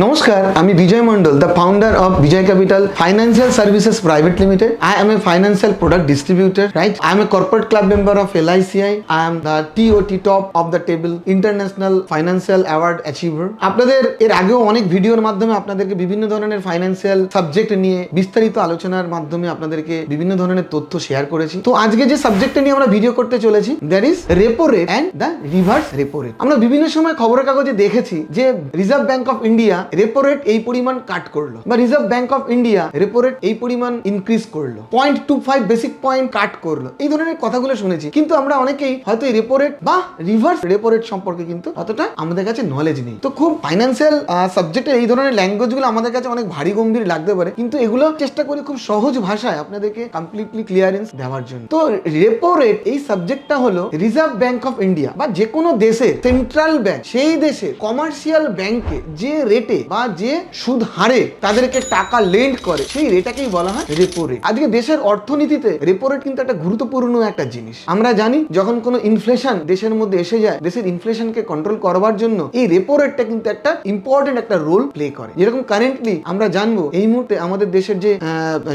নমস্কার, আমি বিজয় Mondal, the founder of Vijay Capital Financial Services Private Limited. I am a financial product distributor, right? I am a corporate club member of LICI. I am the TOT top of the table International Financial Award Achiever. আপনাদের এর আগেও অনেক ভিডিওর মাধ্যমে আপনাদেরকে বিভিন্ন ধরনের financial subject নিয়ে বিস্তারিত আলোচনার মাধ্যমে আপনাদেরকে বিভিন্ন ধরনের তথ্য শেয়ার করেছি। তো আজকে যে সাবজেক্টটা নিয়ে আমরা ভিডিও করতে চলেছি, that is repo rate and the reverse repo rate. আমরা বিভিন্ন সময় খবরের কাগজে দেখেছি যে Reserve Bank of India repo rate এই পরিমাণ কাট করলো, বা Reserve Bank of India repo rate এই পরিমাণ ইনক্রিজ করলো, 0.25 বেসিক পয়েন্ট কাট করলো, এই ধরনের কথাগুলো শুনেছি। কিন্তু আমরা অনেকেই হয়তো এই রেপো রেট বা রিভার্স রেপো রেট সম্পর্কে কিন্তু অতটা আমাদের কাছে নলেজ নেই। তো খুব ফাইন্যান্সিয়াল সাবজেক্টে এই ধরনের ল্যাঙ্গুয়েজগুলো আমাদের কাছে অনেক ভারী গম্ভীর লাগতে পারে, কিন্তু এগুলো চেষ্টা করি খুব সহজ ভাষায় আপনাদেরকে কমপ্লিটলি ক্লিয়ারেন্স দেওয়ার জন্য। তো রেপো রেট এই সাবজেক্টটা হলো রিজার্ভ ব্যাংক অফ ইন্ডিয়া বা যে কোনো দেশের সেন্ট্রাল ব্যাংক সেই দেশের কমার্শিয়াল ব্যাংকে যে রেটে বা যে সুদ হারে তাদেরকে টাকা লেন্ড করে সেই রেটাকেই বলা হয় রেপো রেট। আজকে দেশের অর্থনীতিতে রেপো রেট কিন্তু একটা গুরুত্বপূর্ণ একটা জিনিস। আমরা জানি যখন কোনো ইনফ্লেশন দেশের মধ্যে এসে যায়, দেশের ইনফ্লেশনকে কন্ট্রোল করবার জন্য এই রেপো রেটটা কিন্তু একটা ইম্পর্টেন্ট একটা রোল প্লে করে। যেরকম কারেন্টলি আমরা জানবো এই মুহূর্তে আমাদের দেশের যে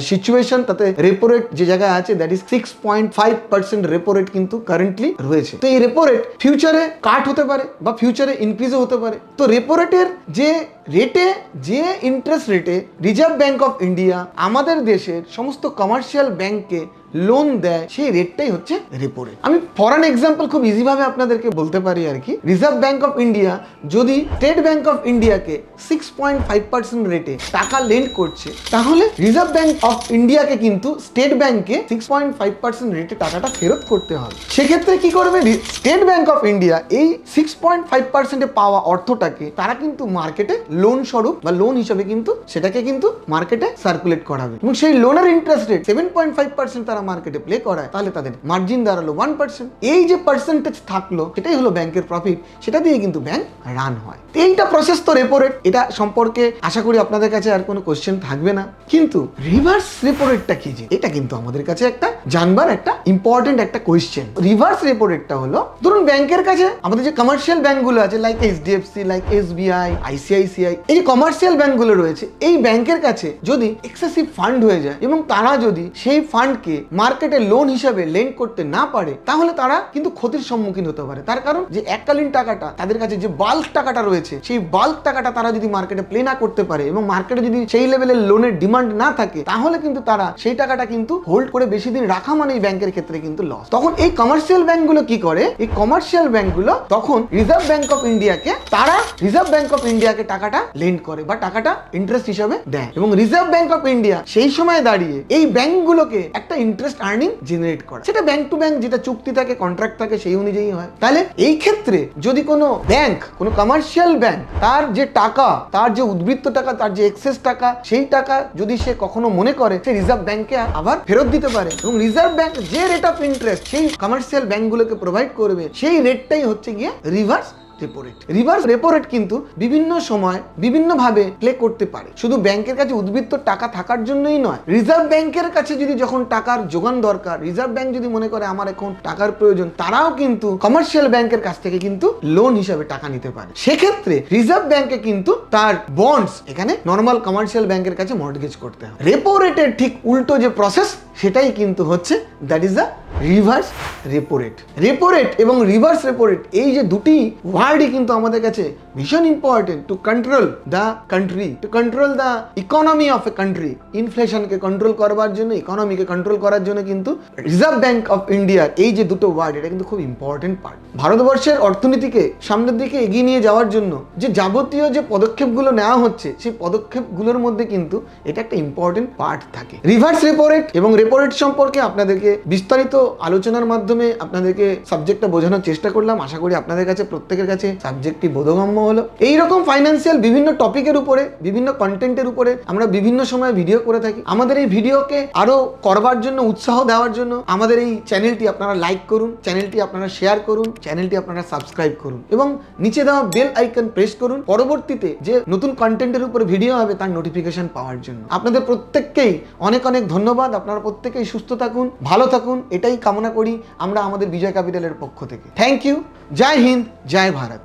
সিচুয়েশন, তাতে রেপো রেট যে জায়গায় আছে দ্যাট ইজ 6.5% রেপো রেট কিন্তু কারেন্টলি রয়েছে। তো এই রেপো রেট ফিউচারে কাট হতে পারে বা ফিউচারে ইনক্রিজও হতে পারে। তো রেপো রেটের যে ইন্টারেস্ট রেটে রিজার্ভ ব্যাংক অফ ইন্ডিয়া আমাদের দেশের সমস্ত কমার্শিয়াল ব্যাংককে লোন দেয়, সেই রেটটাই হচ্ছে রেপো রেট। আমি ফরেন এক্সাম্পল খুব ইজি ভাবে আপনাদেরকে বলতে পারি আর কি। রিজার্ভ ব্যাংক অফ ইন্ডিয়া যদি স্টেট ব্যাংক অফ ইন্ডিয়াকে 6.5% রেটে টাকা লেন্ড করছে, তাহলে রিজার্ভ ব্যাংক অফ ইন্ডিয়াকে কিন্তু স্টেট ব্যাংকে 6.5% রেটে টাকাটা ফেরত করতে হবে। সেক্ষেত্রে কি করবে স্টেট ব্যাংক অফ ইন্ডিয়া? এই 6.5% পাওয়া অর্থটাকে তারা কিন্তু মার্কেটে লোন স্বরূপ বা লোন হিসাবে কিন্তু সেটাকে কিন্তু মার্কেটে সার্কুলেট করাবে, এবং সেই লোনের ইন্টারেস্ট রেট 7.5% তারা মার্কেটে প্লে করায়, তাহলে তাদের মার্জিন দাঁড়ালো 1%। এই যে পার্সেন্টেজ থাকলো সেটাই হলো ব্যাংকের প্রফিট, সেটা দিয়ে কিন্তু ব্যাংক রান হয়। এইটা প্রসেস তো রেপো রেট। এটা সম্পর্কে আশা করি আপনাদের কাছে আর কোনো কোশ্চেন থাকবে না। কিন্তু রিভার্স রেপো রেটটা কি? এটা কিন্তু আমাদের কাছে একটা জানবার একটা ইম্পর্টেন্ট একটা কোশ্চেন। রিভার্স রেপো রেটটা হলো, ধরুন ব্যাংকের কাছে আমাদের যে কমার্শিয়াল ব্যাংকগুলো আছে like HDFC, like SBI, ICICI, এই যে কমার্শিয়াল ব্যাংকগুলো রয়েছে, এই ব্যাংকের কাছে যদি এক্সেসিভ ফান্ড হয়ে যায় এবং তারা যদি সেই ফান্ডকে মার্কেটে লোন হিসাবে লেন্ড করতে না পারে, তাহলে তারা কিন্তু ক্ষতির সম্মুখীন হতে পারে। তার কারণ যে এককালীন টাকাটা তাদের কাছে যে বাল্ক টাকাটা রয়েছে, সেই বাল্ক টাকাটা তারা যদি মার্কেটে প্লে না করতে পারে এবং মার্কেটে যদি সেই লেভেলের লোনের ডিমান্ড না থাকে, তাহলে কিন্তু তারা সেই টাকাটা কিন্তু হোল্ড করে বেশি দিন রাখা মানে এই ব্যাংকের ক্ষেত্রে কিন্তু লস। তখন এই কমার্শিয়াল ব্যাংকগুলো কি করে? এই কমার্শিয়াল ব্যাংকগুলো তখন রিজার্ভ ব্যাংক অফ ইন্ডিয়াকে টাকাটা লেন্ড করে বা টাকাটা ইন্টারেস্ট হিসাবে দেয়, এবং রিজার্ভ ব্যাংক অফ ইন্ডিয়া সেই সময় দাঁড়িয়ে এই ব্যাংকগুলোকে একটা ইন্টারেস্ট আর্নিং জেনারেট করে। সেটা ব্যাংক টু ব্যাংক যেটা চুক্তি থাকে, কন্ট্রাক্ট থাকে, সেই অনুযায়ী হয়। তাহলে এই ক্ষেত্রে যদি কোনো ব্যাংক, কোনো কমার্শিয়াল ব্যাংক, তার যে টাকা, তার যে উদ্বৃত্ত টাকা, তার যে এক্সেস টাকা, সেই টাকা যদি সে কখনো মনে করে সে রিজার্ভ ব্যাংকে আবার ফেরত দিতে পারে, এবং রিজার্ভ ব্যাংক যে রেট অফ ইন্টারেস্ট সেই কমার্শিয়াল ব্যাংকগুলোকে প্রোভাইড করবে, সেই রেটটাই হচ্ছে গিয়ে reverse repo rate. Reverse repo rate কিন্তু বিভিন্ন সময় বিভিন্ন ভাবে প্লে করতে পারে। শুধু ব্যাংকের কাছে উদ্বৃত্ত টাকা থাকার জন্যই নয়, রিজার্ভ ব্যাংকের কাছে যদি যখন টাকার যোগান দরকার, রিজার্ভ ব্যাংক যদি মনে করে আমার এখন টাকার প্রয়োজন, তারাও কিন্তু কমার্শিয়াল ব্যাংকের কাছ থেকে কিন্তু লোন হিসাবে টাকা নিতে পারে। সেক্ষেত্রে রিজার্ভ ব্যাংকে কিন্তু তার বন্ডস এখানে নর্মাল কমার্শিয়াল ব্যাংকের কাছে মর্টগেজ করতে হয়। রেপো রেটের ঠিক উল্টো যে প্রসেস, সেটাই কিন্তু হচ্ছে that is the reverse repo rate. Repo rate এবং রিভার্স রেপো রেট এই যে দুটি ওয়ার্ডই কিন্তু আমাদের কাছে ভীষণ important to control the country, to control the economy of a country. ইনফ্লেশনকে কন্ট্রোল করবার জন্য, ইকোনমিকে কন্ট্রোল করার জন্য কিন্তু রিজার্ভ ব্যাংক অফ ইন্ডিয়ার এই যে দুটো ওয়ার্ড, এটা কিন্তু খুব ইম্পর্টেন্ট পার্ট। ভারতবর্ষের অর্থনীতিকে সামনের দিকে এগিয়ে নিয়ে যাওয়ার জন্য যে যাবতীয় যে পদক্ষেপগুলো নেওয়া হচ্ছে, সেই পদক্ষেপগুলোর মধ্যে কিন্তু এটা একটা ইম্পর্টেন্ট পার্ট থাকে। রিভার্স রেপো রেট এবং রেপো রেট সম্পর্কে আপনাদেরকে বিস্তারিত আলোচনার মাধ্যমে আপনাদেরকে সাবজেক্টটা বোঝানোর চেষ্টা করলাম। আশা করি আপনাদের কাছে প্রত্যেকের কাছে সাবজেক্টটি বোধগম্য হলো। এইরকম ফাইন্যান্সিয়াল বিভিন্ন টপিকের উপরে, বিভিন্ন কন্টেন্টের উপরে আমরা বিভিন্ন সময় ভিডিও করে থাকি। আমাদের এই ভিডিওকে আরো করবার জন্য, উৎসাহ দেওয়ার জন্য আমাদের এই চ্যানেলটি আপনারা লাইক করুন, চ্যানেলটি আপনারা শেয়ার করুন, চ্যানেলটি আপনারা সাবস্ক্রাইব করুন, এবং নিচে দেওয়া বেল আইকন প্রেস করুন পরবর্তীতে যে নতুন কন্টেন্টের উপরে ভিডিও হবে তার নোটিফিকেশন পাওয়ার জন্য। আপনাদের প্রত্যেককেই অনেক অনেক ধন্যবাদ। আপনারা প্রত্যেকেই সুস্থ থাকুন, ভালো থাকুন, এটাই কামনা করি আমরা আমাদের বিজয় ক্যাপিটালের পক্ষ থেকে। Thank you. জয় হিন্দ, জয় ভারত।